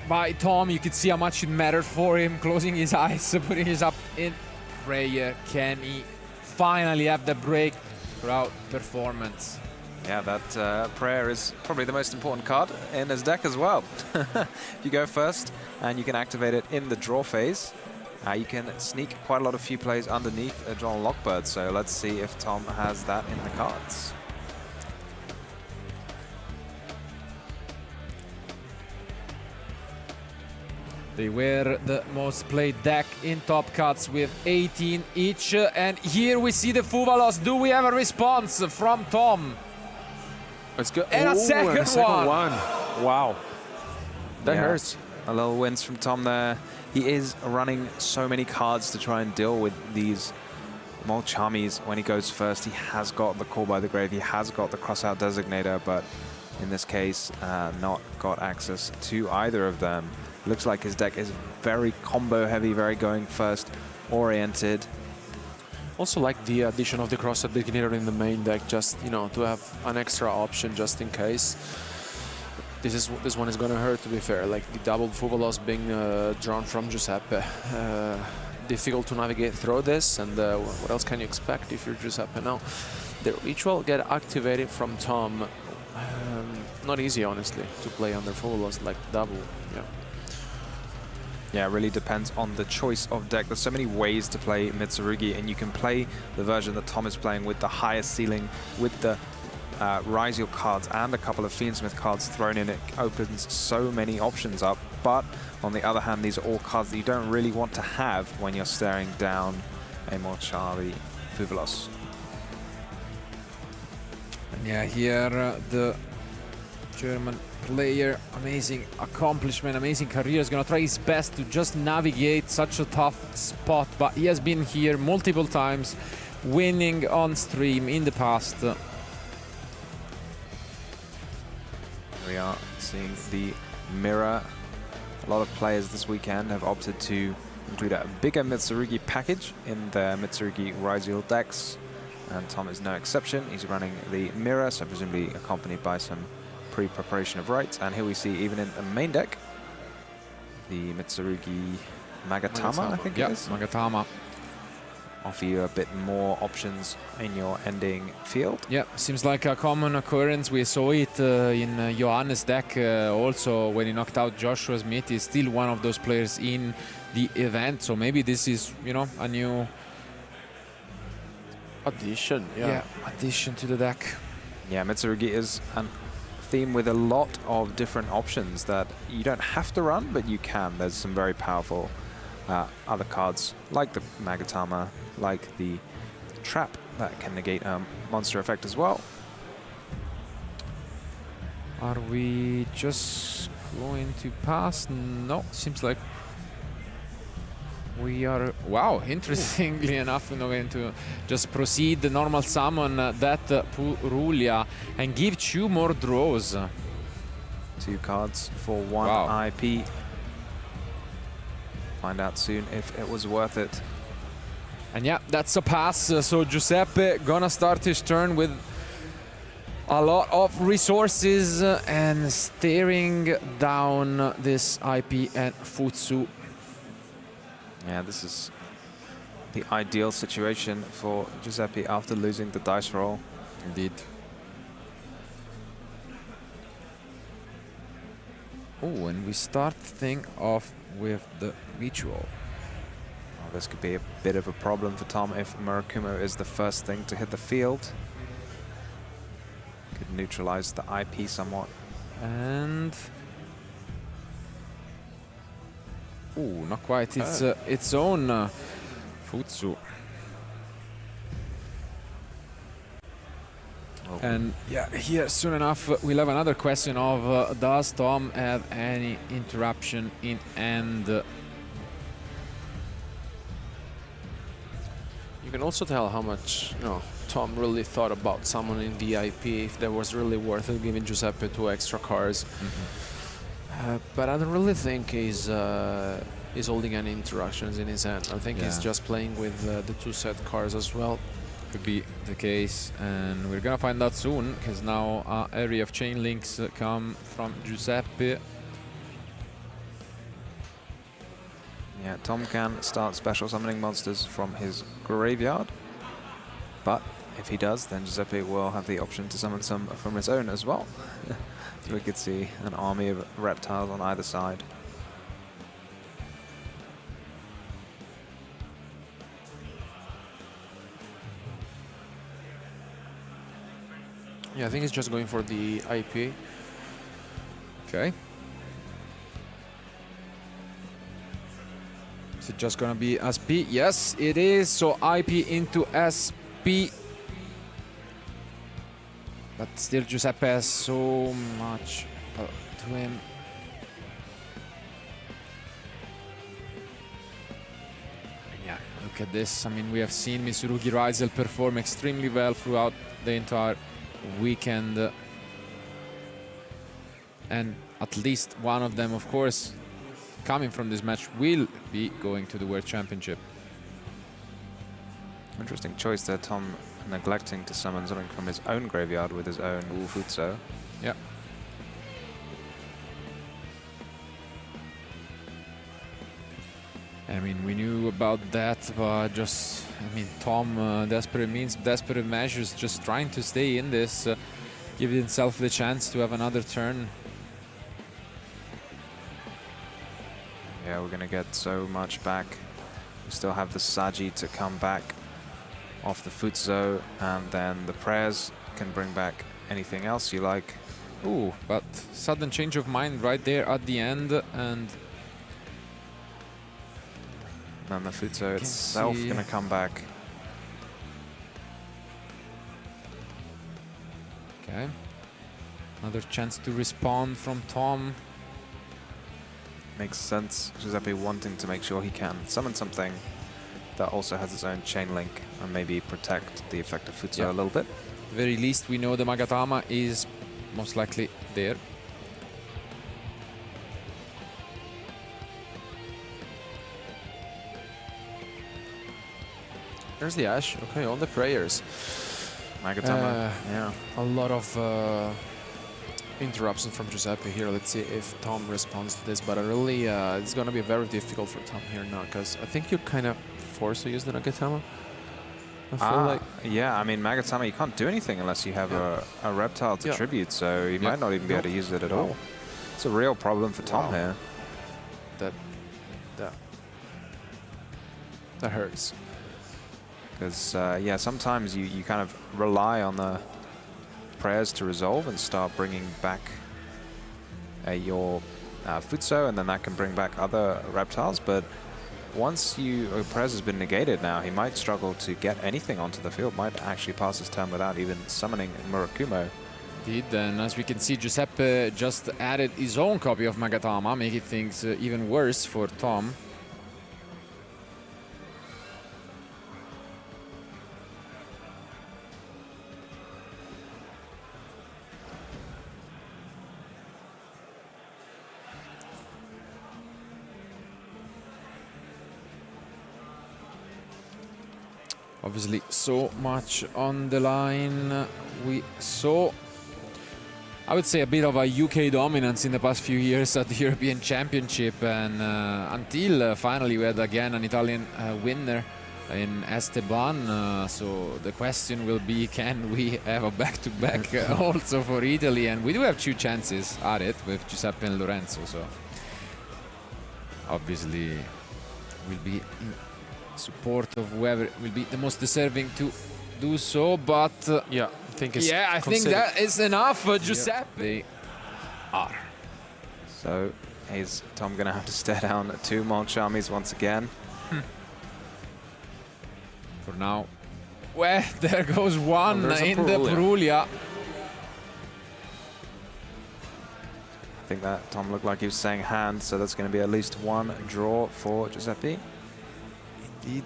by Tom. You could see how much it mattered for him, closing his eyes, putting his up in prayer. Can he finally have the breakout performance? Yeah, that prayer is probably the most important card in his deck as well. You go first, and you can activate it in the draw phase. You can sneak quite a lot of few plays underneath a John Lockbird, so let's see if Tom has that in the cards. They were the most played deck in Top Cuts with 18 each. And here we see the Fuvalos. Do we have a response from Tom? Let's go. And a second one. Wow. That hurts. A little wins from Tom there. He is running so many cards to try and deal with these Molchamis. When he goes first, he has got the Call by the Grave. He has got the Crossout Designator, but in this case, not got access to either of them. Looks like his deck is very combo heavy, very going first oriented. Also like the addition of the Crossout Designator in the main deck, just, you know, to have an extra option just in case. This one is gonna hurt, to be fair. Like the double Fuvalos being drawn from Giuseppe. Difficult to navigate through this, and what else can you expect if you're Giuseppe now? The Ritual get activated from Tom. Not easy, honestly, to play under Fuvalos like double. Yeah. Yeah, it really depends on the choice of deck. There's so many ways to play Mitsurugi, and you can play the version that Tom is playing with the highest ceiling, with the Ryzeal cards and a couple of Fiendsmith cards thrown in. It opens so many options up, but on the other hand, these are all cards that you don't really want to have when you're staring down a Molchari Fuvalos. And yeah, here the German player, amazing accomplishment, amazing career, is gonna try his best to just navigate such a tough spot, but he has been here multiple times, winning on stream in the past. We are seeing the mirror. A lot of players this weekend have opted to include a bigger Mitsurugi package in their Mitsurugi Ryzeal decks, and Tom is no exception. He's running the mirror, so presumably accompanied by some pre-preparation of rights. And here we see, even in the main deck, the Mitsurugi Magatama, I think it is. Magatama. Offer you a bit more options in your ending field. Yeah, seems like a common occurrence. We saw it in Johannes' deck also when he knocked out Joshua Smith. He's still one of those players in the event, so maybe this is, you know, a new addition. Yeah, addition to the deck. Yeah, Mitsurugi is an theme with a lot of different options that you don't have to run, but you can. There's some very powerful other cards like the Magatama, like the Trap that can negate a monster effect as well. Are we just going to pass? No, seems like we are. Wow, interestingly enough, we're going to just proceed the normal summon that Purulia and give 2 more draws. 2 cards for 1 IP. Find out soon if it was worth it. And yeah, that's a pass. So Giuseppe gonna start his turn with a lot of resources and staring down this IP and Futsu. Yeah, this is the ideal situation for Giuseppe after losing the dice roll. Indeed. Oh, and we start thing off with the Ritual. Oh, this could be a bit of a problem for Tom if Murakumo is the first thing to hit the field. Could neutralize the IP somewhat. And ooh, not quite. It's its own Futsu. Oh. And yeah, here soon enough we'll have another question of does Tom have any interruption in end? You can also tell how much, you know, Tom really thought about summoning the IP, if that was really worth it, giving Giuseppe 2 extra cards. But I don't really think he's holding any interactions in his hand. I think he's just playing with the 2 set cards as well. Could be the case, and we're gonna find out soon, because now area of chain links come from Giuseppe. Yeah, Tom can start special summoning monsters from his graveyard, but if he does, then Giuseppe will have the option to summon some from his own as well. So we could see an army of reptiles on either side. Yeah, I think he's just going for the IP. Okay. Is it just gonna be SP? Yes, it is. So IP into SP. But still Giuseppe has so much to him. Yeah, look at this. I mean, we have seen Mitsurugi Ryzeal perform extremely well throughout the entire weekend. And at least one of them, of course, coming from this match, will be going to the World Championship. Interesting choice there, Tom neglecting to summon something from his own graveyard with his own Futso. Yeah. I mean, we knew about that, but just, I mean, Tom, desperate means, desperate measures, just trying to stay in this, give himself the chance to have another turn. Yeah, we're going to get so much back. We still have the Saji to come back off the Futso, and then the prayers can bring back anything else you like. Ooh, but sudden change of mind right there at the end, and then the Futso itself going to come back. Okay. Another chance to respond from Tom. Makes sense. Giuseppe wanting to make sure he can summon something that also has its own chain link and maybe protect the effect of Futso a little bit. At the very least, we know the Magatama is most likely there. There's the Ash. Okay, all the prayers. Magatama, yeah. A lot of interruption from Giuseppe here. Let's see if Tom responds to this, but really it's going to be very difficult for Tom here now, because I think you're kind of forced to use the Nagatama. I feel like. Yeah, I mean, Magatama, you can't do anything unless you have a reptile to tribute, so you might not even be able to use it at all. It's a real problem for Tom here. That hurts. Because, yeah, sometimes you kind of rely on the prayers to resolve and start bringing back your Futso, and then that can bring back other reptiles. But once your prayers has been negated now, he might struggle to get anything onto the field, might actually pass his turn without even summoning Murakumo. Indeed, and as we can see, Giuseppe just added his own copy of Magatama, making things even worse for Tom. Obviously, so much on the line. We saw, I would say, a bit of a UK dominance in the past few years at the European Championship, and until finally we had again an Italian winner in Esteban. So the question will be, can we have a back-to-back also for Italy? And we do have two chances at it with Giuseppe and Lorenzo. So obviously we'll be in support of whoever will be the most deserving to do so, but yeah, I think it's I think that is enough, Giuseppe. They are. So is Tom going to have to stare down two Mulch armies once again? For now. Well, there goes one in the Prulia. I think that Tom looked like he was saying hand, so that's going to be at least one draw for Giuseppe. Indeed.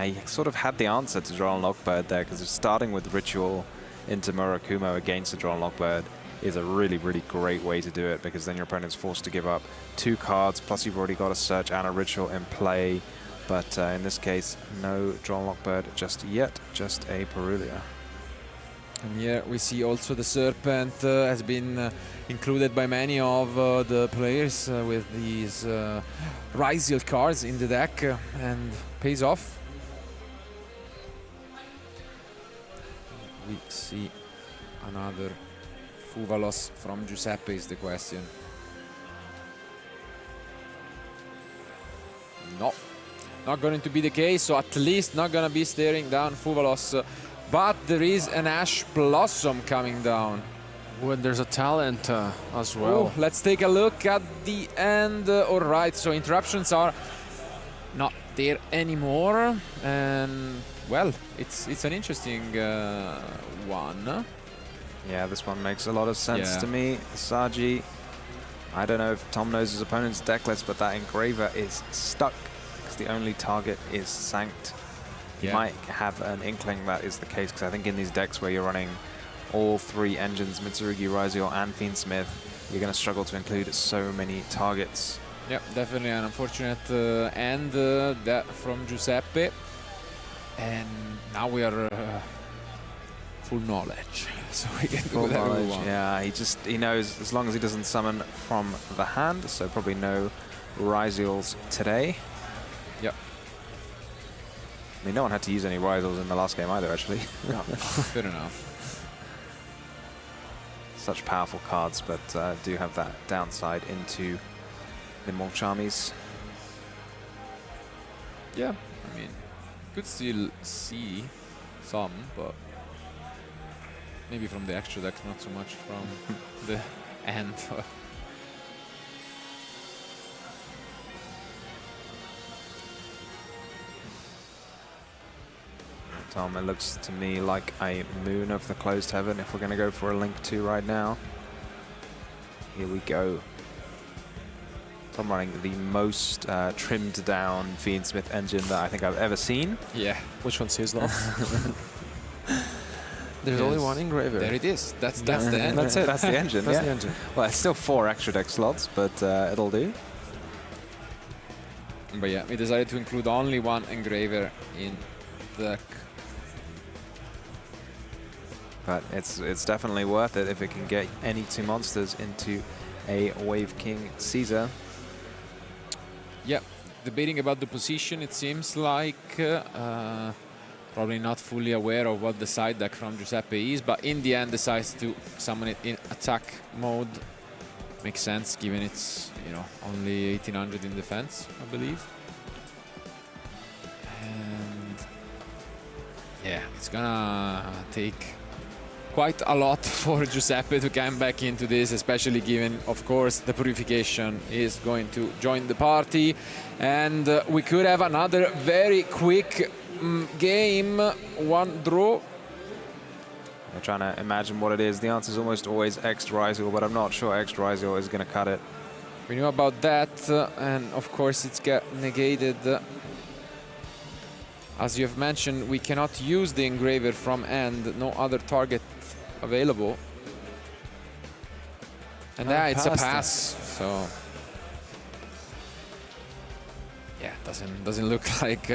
He sort of had the answer to draw on Lockbird there, because starting with Ritual into Murakumo against the draw on Lockbird is a really, really great way to do it, because then your opponent's forced to give up 2 cards, plus you've already got a Search and a Ritual in play. But in this case, no draw on Lockbird just yet, just a Perulia. And here we see also the Serpent has been included by many of the players with these Ryzeal cards in the deck and pays off. We see another Fuvalos from Giuseppe is the question. No, not going to be the case, so at least not going to be staring down Fuvalos. But there is an Ash Blossom coming down. When there's a talent as well. Ooh, let's take a look at the end. All right, so interruptions are not there anymore. And, well, it's an interesting one. Yeah, this one makes a lot of sense Yeah. to me. Saji, I don't know if Tom knows his opponent's deck list, but that Engraver is stuck because the only target is Sanct. You Yeah. might have an inkling that is the case, because I think in these decks where you're running all three engines, Mitsurugi, Ryzeal, and Fiendsmith, you're going to struggle to include so many targets. Yeah, definitely an unfortunate end that from Giuseppe. And now we are full knowledge, so we can do whatever we want. Yeah, he knows as long as he doesn't summon from the hand, so probably no Ryzeals today. Yep. I mean, no one had to use any Ryzeals in the last game either, actually. No, fair enough. Such powerful cards, but do have that downside into Nimble Charmies. Yeah, I mean, could still see some, but maybe from the extra deck, not so much from the end. Tom, it looks to me like a Moon of the Closed Heaven if we're going to go for a Link 2 right now. Here we go. Tom running the most trimmed down Fiendsmith engine that I think I've ever seen. Yeah. Which one's his though? There's only one Engraver. There it is. That's the end. That's it. That's the engine. That's yeah. the engine. Well, it's still 4 extra deck slots, but it'll do. But yeah, we decided to include only one Engraver in the deck. But it's definitely worth it if it can get any 2 monsters into a Wave King Caesar. Yeah, debating about the position, it seems like probably not fully aware of what the side deck from Giuseppe is, but in the end decides to summon it in attack mode. Makes sense given it's, you know, only 1800 in defense, I believe. And yeah, it's gonna take quite a lot for Giuseppe to come back into this, especially given, of course, the Purification is going to join the party. And we could have another very quick game, one draw. They're trying to imagine what it is. The answer is almost always X Ryzeal, but I'm not sure X Ryzeal is going to cut it. We knew about that, and of course it's got negated. As you have mentioned, we cannot use the Engraver from end, no other target available. And yeah, it's a pass, so yeah, doesn't look like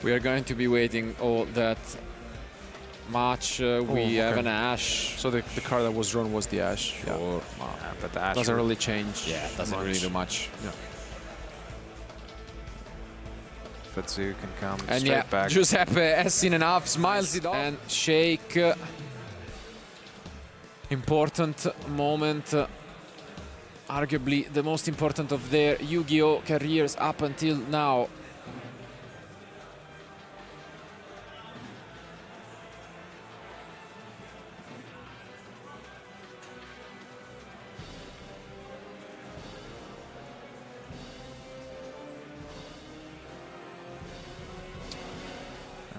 we are going to be waiting all that much. We have an Ash. So the card that was drawn was the Ash. Sure. Yeah. But the Ash Doesn't really change. Yeah, doesn't really do much. Yeah. Futsu can come And straight yeah, back. Giuseppe has seen enough, smiles it off, and shake. Important moment, arguably the most important of their Yu-Gi-Oh careers up until now.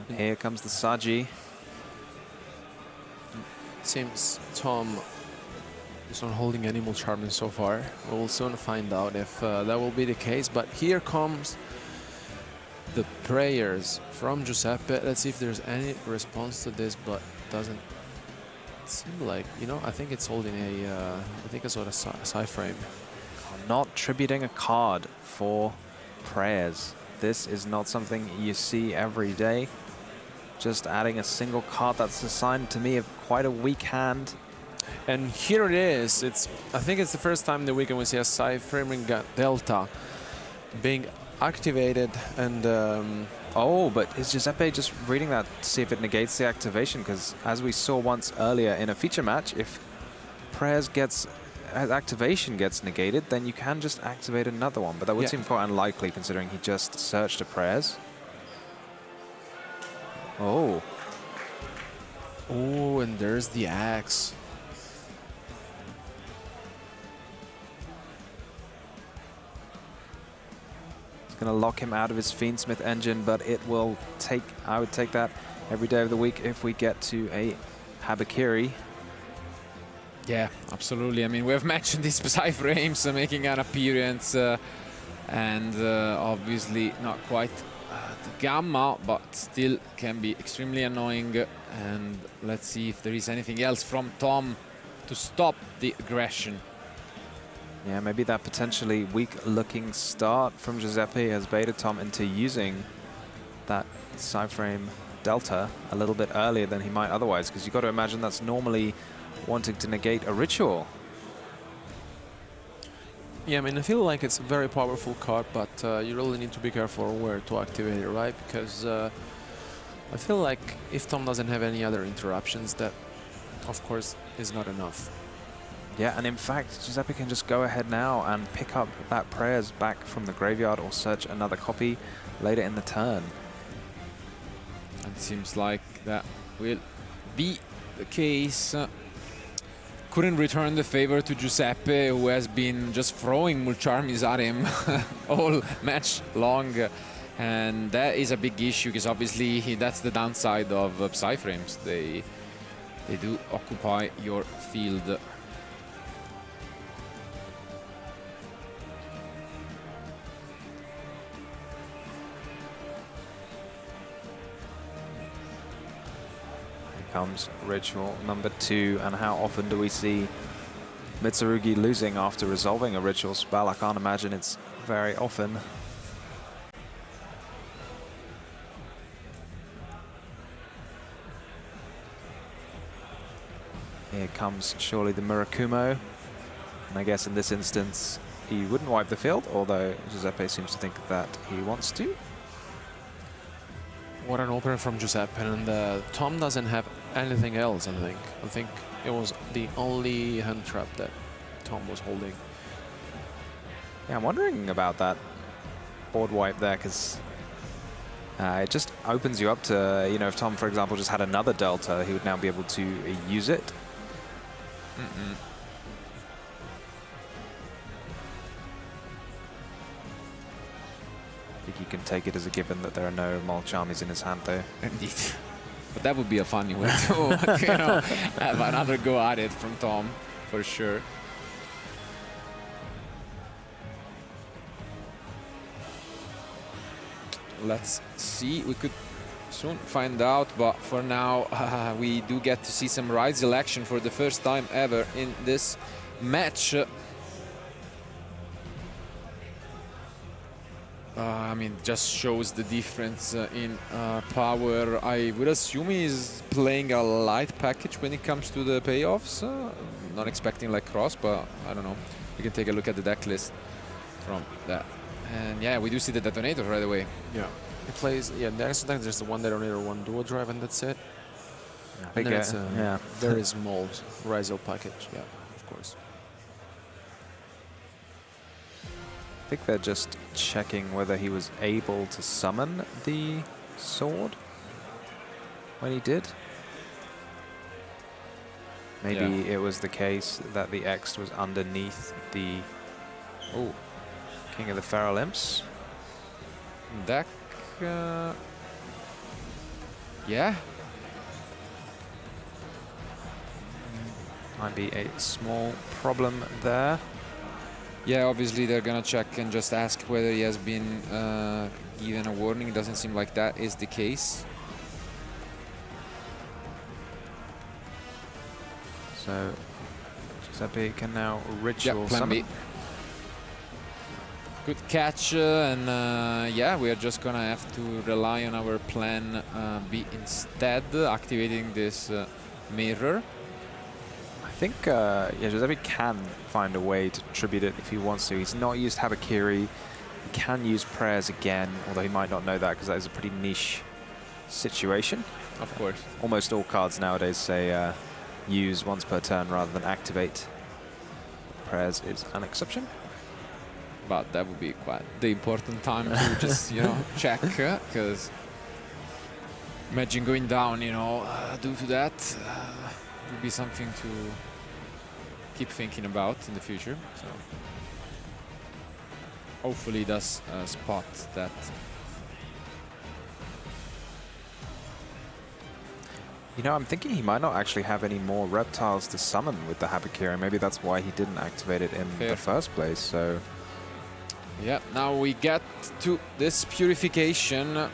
And here comes the Saji. Seems Tom is not holding Animal Charming so far. We'll soon find out if that will be the case. But here comes the prayers from Giuseppe. Let's see if there's any response to this, but doesn't seem like, you know, I think it's holding a, I think it's sort of side frame. Not tributing a card for prayers. This is not something you see every day. just adding a single card. That's a sign to me of quite a weak hand. And here it is. I think it's the first time in the weekend we see a side framing delta being activated, and oh, but is Giuseppe just reading that to see if it negates the activation? Because as we saw once earlier in a feature match, if activation gets negated, then you can just activate another one. But that would seem quite unlikely considering he just searched a prayers. Oh. Oh, and there's the axe. It's going to lock him out of his Fiendsmith engine, but it will take, I would take that every day of the week if we get to a Habakiri. Yeah, absolutely. I mean, we have mentioned these side frames making an appearance, and obviously not quite the gamma, but still can be extremely annoying. And let's see if there is anything else from Tom to stop the aggression. Yeah, maybe that potentially weak-looking start from Giuseppe has baited Tom into using that side frame delta a little bit earlier than he might otherwise, because you've got to imagine that's normally wanting to negate a ritual. Yeah, I mean, I feel like it's a very powerful card, but you really need to be careful where to activate it, right? Because I feel like if Tom doesn't have any other interruptions, that, of course, is not enough. Yeah, and in fact, Giuseppe can just go ahead now and pick up that prayers back from the graveyard or search another copy later in the turn. It seems like that will be the case. Couldn't return the favor to Giuseppe, who has been just throwing Mulcharmies at him all match long. And that is a big issue, because obviously that's the downside of Psy frames. They do occupy your field. Comes ritual number 2, and how often do we see Mitsurugi losing after resolving a ritual spell? I can't imagine it's very often. Here comes surely the Murakumo, and I guess in this instance he wouldn't wipe the field, although Giuseppe seems to think that he wants to. What an opener from Giuseppe, and Tom doesn't have anything else, I think. I think it was the only hand trap that Tom was holding. Yeah, I'm wondering about that board wipe there, because it just opens you up to, you know, if Tom, for example, just had another delta, he would now be able to use it. I think you can take it as a given that there are no Mulcharmies in his hand, though. Indeed. But that would be a funny way to you know, have another go at it from Tom, for sure. Let's see. We could soon find out, but for now we do get to see some Ryzeal action for the first time ever in this match. I mean, just shows the difference in power. I would assume he's playing a light package when it comes to the payoffs. Not expecting like cross, but I don't know. We can take a look at the deck list from that. And yeah, we do see the detonator right away. Yeah, he plays. Yeah, there's the one detonator, one dual drive, and that's it. I think and then yeah, very small Ryzeal package. Yeah, of course. I think they're just checking whether he was able to summon the sword when he did. Maybe it was the case that the X was underneath the King of the Feral Imps. Deck, yeah. Might be a small problem there. Yeah, obviously they're gonna check and just ask whether he has been given a warning. It doesn't seem like that is the case. So Giuseppe can now ritual plan summon. B. Good catch, and yeah, we are just gonna have to rely on our plan B instead, activating this mirror. I think yeah, Giuseppe can find a way to tribute it if he wants to. He's not used Habakiri. He can use prayers again, although he might not know that because that is a pretty niche situation. Of course. Almost all cards nowadays say use once per turn rather than activate. Prayers is an exception. But that would be quite the important time to just, you know, check, because imagine going down, you know, due to that, would be something to keep thinking about in the future. So hopefully he does spot that. You know, I'm thinking he might not actually have any more reptiles to summon with the Habakiri. Maybe that's why he didn't activate it in the first place. So yeah, now we get to this purification.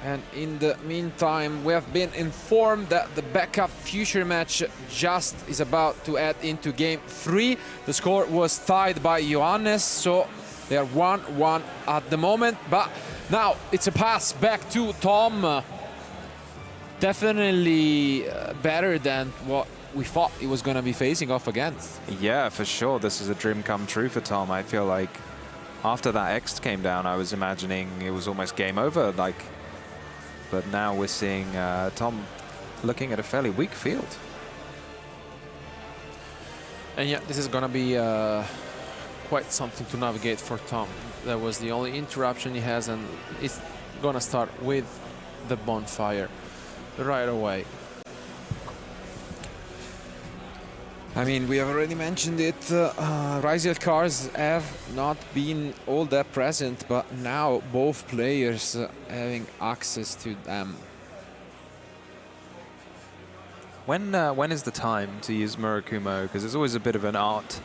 And in the meantime, we have been informed that the backup future match just is about to head into game 3. The score was tied by Johannes, so they are 1-1 at the moment. But now it's a pass back to Tom. Definitely better than what we thought he was going to be facing off against. yeah, for sure, this is a dream come true for Tom. I feel like after that X came down, I was imagining it was almost game over. But now we're seeing Tom looking at a fairly weak field. And yeah, this is gonna be quite something to navigate for Tom. That was the only interruption he has, and it's gonna start with the bonfire right away. I mean, we have already mentioned it. Ryzeal cars have not been all that present, but now both players having access to them. When is the time to use Murakumo? Because there's always a bit of an art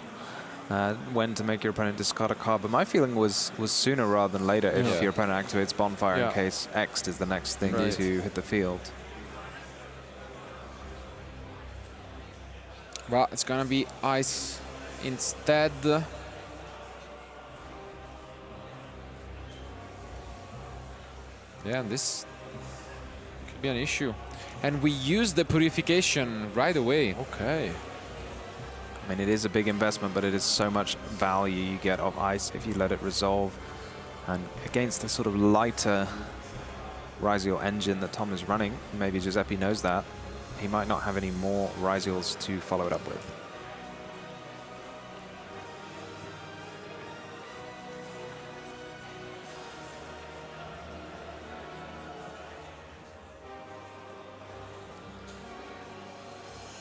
when to make your opponent discard a card. But my feeling was sooner rather than later if your opponent activates Bonfire in case X is the next thing to hit the field. Well, it's gonna be ice instead. Yeah, this could be an issue. And we use the purification right away. Okay. I mean, it is a big investment, but it is so much value you get off ice if you let it resolve. And against the sort of lighter Ryzeal engine that Tom is running, maybe Giuseppe knows that, he might not have any more Ryzeals to follow it up with.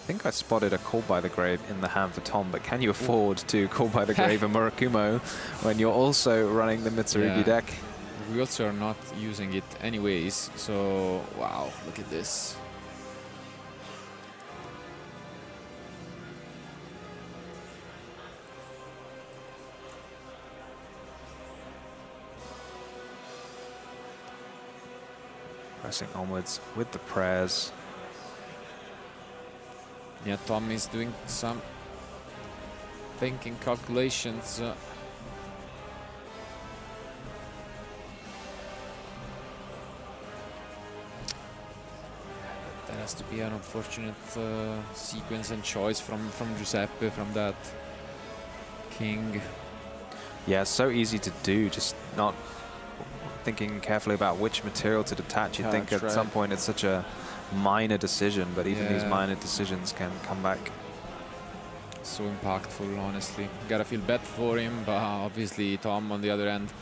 I think I spotted a Call by the Grave in the hand for Tom, but can you afford to Call by the Grave a Murakumo when you're also running the Mitsurugi deck? We also are not using it anyways, so wow, look at this. Pressing onwards with the prayers. Yeah, Tom is doing some thinking calculations. That has to be an unfortunate sequence and choice from Giuseppe, from that king. Yeah, so easy to do, just not thinking carefully about which material to detach. You'd think at some point it's such a minor decision, but even these minor decisions can come back. So impactful, honestly. Gotta feel bad for him, but obviously Tom, on the other end,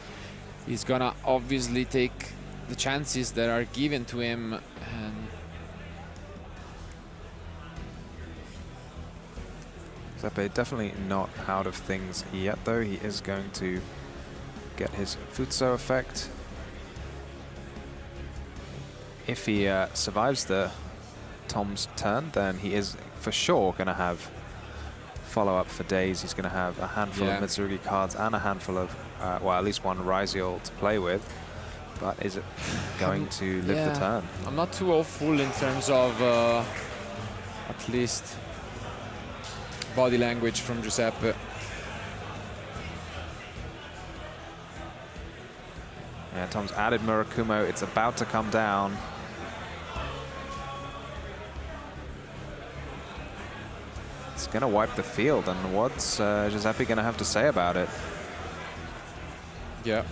he's gonna obviously take the chances that are given to him. And Giuseppe definitely not out of things yet, though. He is going to get his Futso effect. If he survives the Tom's turn, then he is for sure going to have follow-up for days. He's going to have a handful of Mitsurugi cards and a handful of, well, at least one Ryzeal to play with. But is it going to live the turn? I'm not too hopeful in terms of at least body language from Giuseppe. Yeah, Tom's added Murakumo. It's about to come down. It's going to wipe the field, and what's Giuseppe going to have to say about it? Yeah.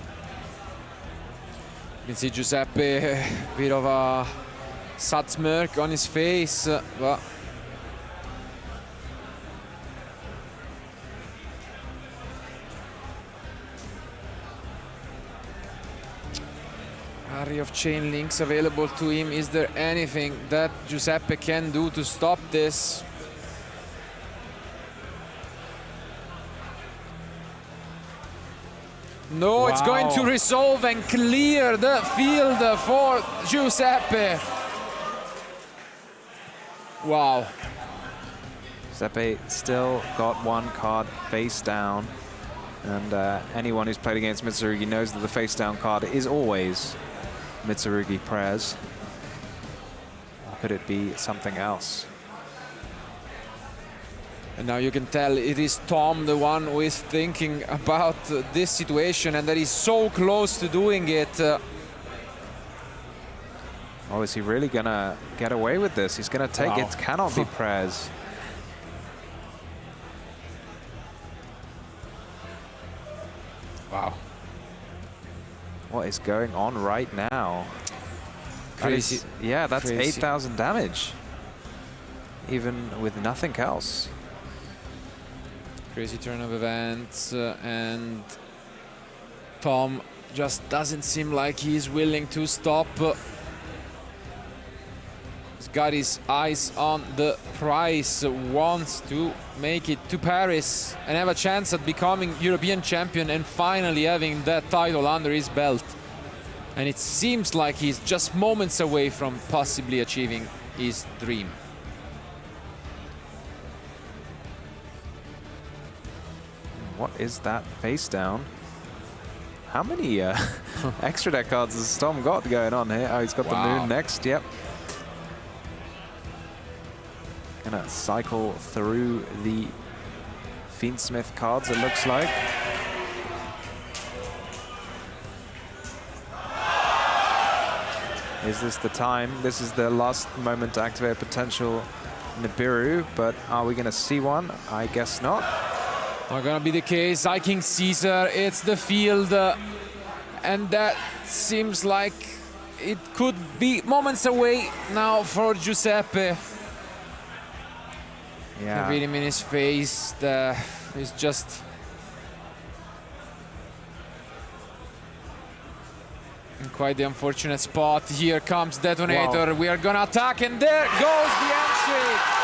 You can see Giuseppe, a bit of a sad smirk on his face, but array of chain links available to him. Is there anything that Giuseppe can do to stop this? No, it's going to resolve and clear the field for Giuseppe. Wow. Giuseppe still got one card face down, and anyone who's played against Mitsurugi knows that the face down card is always Mitsurugi prayers. Or could it be something else? And now you can tell it is Tom, the one who is thinking about this situation, and that he's so close to doing it. Oh, is he really gonna get away with this? He's gonna take it. Cannot be prayers. Wow. What is going on right now? Crazy. That is, yeah, that's Crazy. 8,000 damage. Even with nothing else. Crazy turn of events, and Tom just doesn't seem like he's willing to stop. He's got his eyes on the prize, wants to make it to Paris and have a chance at becoming European champion and finally having that title under his belt. And it seems like he's just moments away from possibly achieving his dream. What is that face down? How many extra deck cards has Tom got going on here? Oh, he's got the moon next, yep. Gonna cycle through the Fiendsmith cards, it looks like. Is this the time? This is the last moment to activate a potential Nibiru, but are we gonna see one? I guess not. Not gonna be the case. King Caesar, it's the field, and that seems like it could be moments away now for Giuseppe. Yeah. Can read him in his face. He's just in quite the unfortunate spot. Here comes Detonator. Wow. We are gonna attack, and there goes the handshake.